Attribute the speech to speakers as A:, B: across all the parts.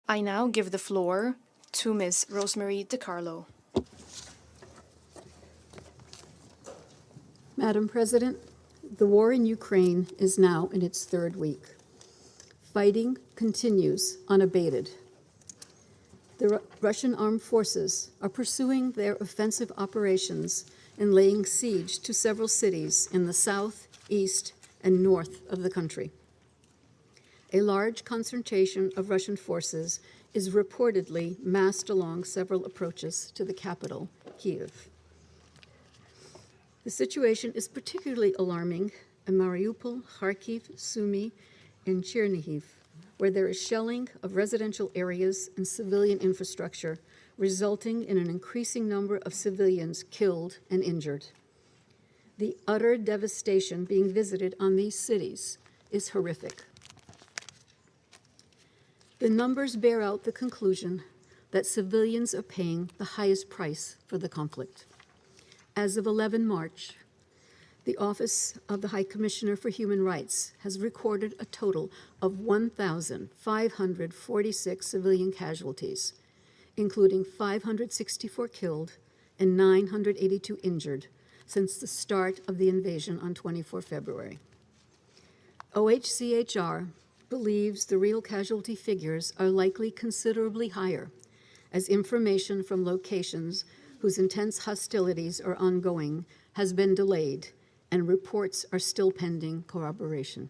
A: I now give the floor to Ms. Rosemary DiCarlo.
B: Madam President, the war in Ukraine is now in its third week. Fighting continues unabated. The Russian armed forces are pursuing their offensive operations and laying siege to several cities in the south, east, and north of the country. A large concentration of Russian forces is reportedly massed along several approaches to the capital, Kyiv. The situation is particularly alarming in Mariupol, Kharkiv, Sumy, and Chernihiv, where there is shelling of residential areas and civilian infrastructure, resulting in an increasing number of civilians killed and injured. The utter devastation being visited on these cities is horrific. The numbers bear out the conclusion that civilians are paying the highest price for the conflict. As of 11 March, the Office of the High Commissioner for Human Rights has recorded a total of 1,546 civilian casualties, including 564 killed and 982 injured since the start of the invasion on 24 February. OHCHR believes the real casualty figures are likely considerably higher, as information from locations whose intense hostilities are ongoing has been delayed, and reports are still pending corroboration.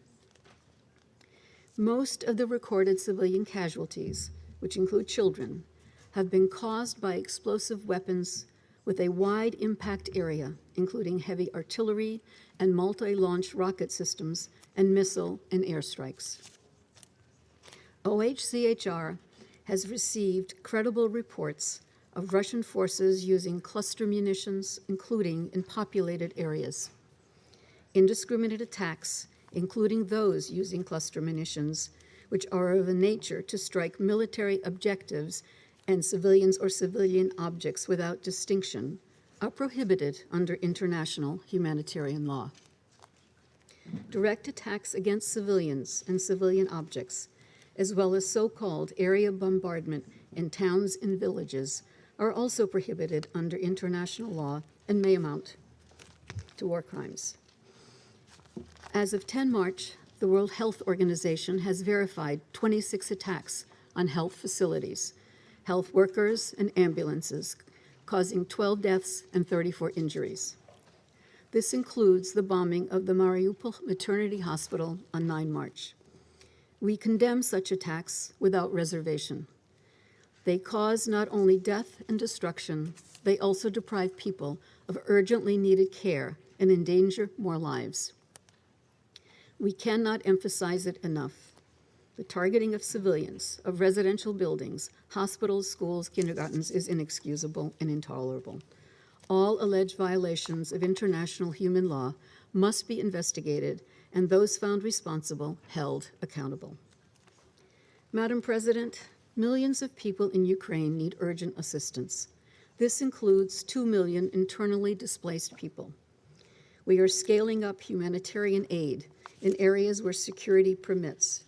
B: Most of the recorded civilian casualties, which include children, have been caused by explosive weapons with a wide impact area, including heavy artillery and multi-launch rocket systems and missile and airstrikes. OHCHR has received credible reports of Russian forces using cluster munitions, including in populated areas. Indiscriminate attacks, including those using cluster munitions, which are of a nature to strike military objectives and civilians or civilian objects without distinction, are prohibited under international humanitarian law. Direct attacks against civilians and civilian objects, as well as so-called area bombardment in towns and villages, are also prohibited under international law and may amount to war crimes. As of 10 March, the World Health Organization has verified 26 attacks on health facilities, health workers, and ambulances, causing 12 deaths and 34 injuries. This includes the bombing of the Mariupol Maternity Hospital on 9 March. We condemn such attacks without reservation. They cause not only death and destruction, they also deprive people of urgently needed care and endanger more lives. We cannot emphasize it enough. The targeting of civilians, of residential buildings, hospitals, schools, kindergartens is inexcusable and intolerable. All alleged violations of international human law must be investigated and those found responsible held accountable. Madam President, millions of people in Ukraine need urgent assistance. This includes 2 million internally displaced people. We are scaling up humanitarian aid in areas where security permits.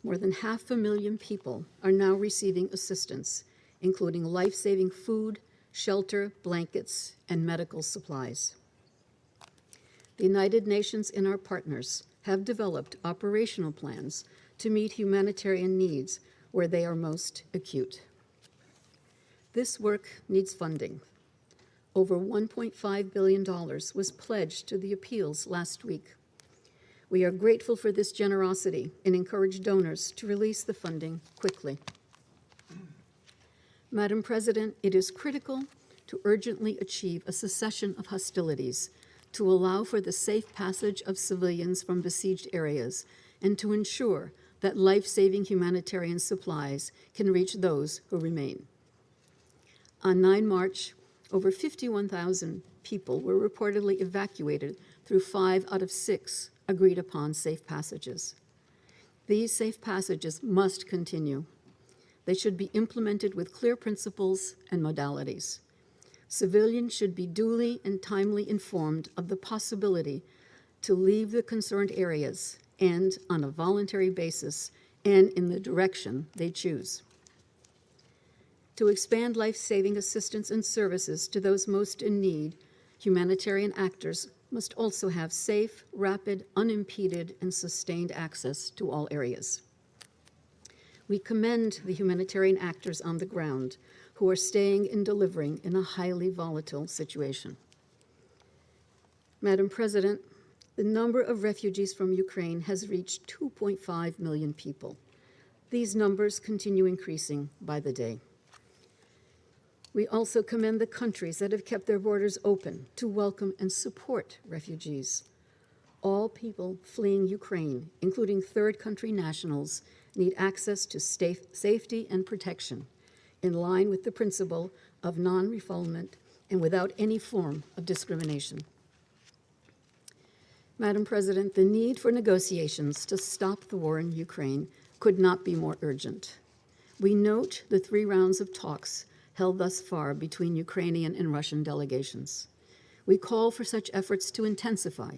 B: More than 500,000 people are now receiving assistance, including life-saving food, shelter, blankets, and medical supplies. The United Nations and our partners have developed operational plans to meet humanitarian needs where they are most acute. This work needs funding. Over $1.5 billion was pledged to the appeals last week. We are grateful for this generosity and encourage donors to release the funding quickly. Madam President, it is critical to urgently achieve a cessation of hostilities, to allow for the safe passage of civilians from besieged areas, and to ensure that life-saving humanitarian supplies can reach those who remain. On 9 March, over 51,000 people were reportedly evacuated through 5 out of 6 agreed-upon safe passages. These safe passages must continue. They should be implemented with clear principles and modalities. Civilians should be duly and timely informed of the possibility to leave the concerned areas and on a voluntary basis and in the direction they choose. To expand life-saving assistance and services to those most in need, humanitarian actors must also have safe, rapid, unimpeded, and sustained access to all areas. We commend the humanitarian actors on the ground who are staying and delivering in a highly volatile situation. Madam President, the number of refugees from Ukraine has reached 2.5 million people. These numbers continue increasing by the day. We also commend the countries that have kept their borders open to welcome and support refugees. All people fleeing Ukraine, including third country nationals, need access to safety and protection in line with the principle of non-refoulement and without any form of discrimination. Madam President, the need for negotiations to stop the war in Ukraine could not be more urgent. We note the 3 rounds of talks held thus far between Ukrainian and Russian delegations. We call for such efforts to intensify,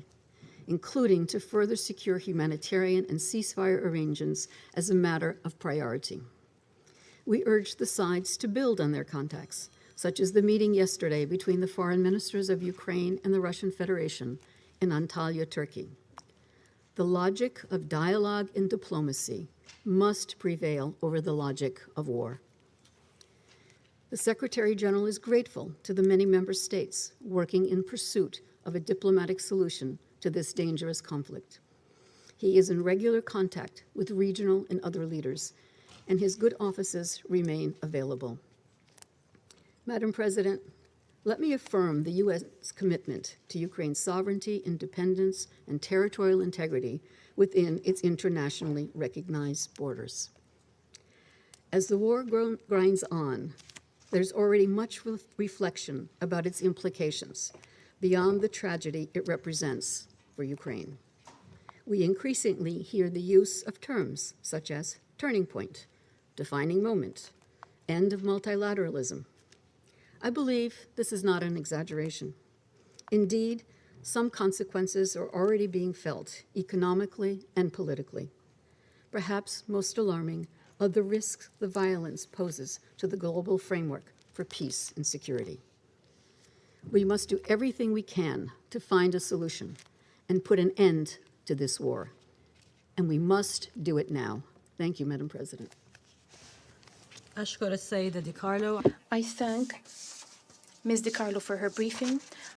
B: including to further secure humanitarian and ceasefire arrangements as a matter of priority. We urge the sides to build on their contacts, such as the meeting yesterday between the foreign ministers of Ukraine and the Russian Federation in Antalya, Turkey. The logic of dialogue and diplomacy must prevail over the logic of war. The Secretary General is grateful to the many member states working in pursuit of a diplomatic solution to this dangerous conflict. He is in regular contact with regional and other leaders, and his good offices remain available. Madam President, let me affirm the U.S. commitment to Ukraine's sovereignty, independence, and territorial integrity within its internationally recognized borders. As the war grinds on, there's already much reflection about its implications beyond the tragedy it represents for Ukraine. We increasingly hear the use of terms such as turning point, defining moment, end of multilateralism. I believe this is not an exaggeration. Indeed, some consequences are already being felt economically and politically. Perhaps most alarming are the risks the violence poses to the global framework for peace and security. We must do everything we can to find a solution and put an end to this war. And we must do it now. Thank you, Madam President.
C: أشكر السيدة دي كارلو.
A: I thank Ms. DiCarlo for her briefing.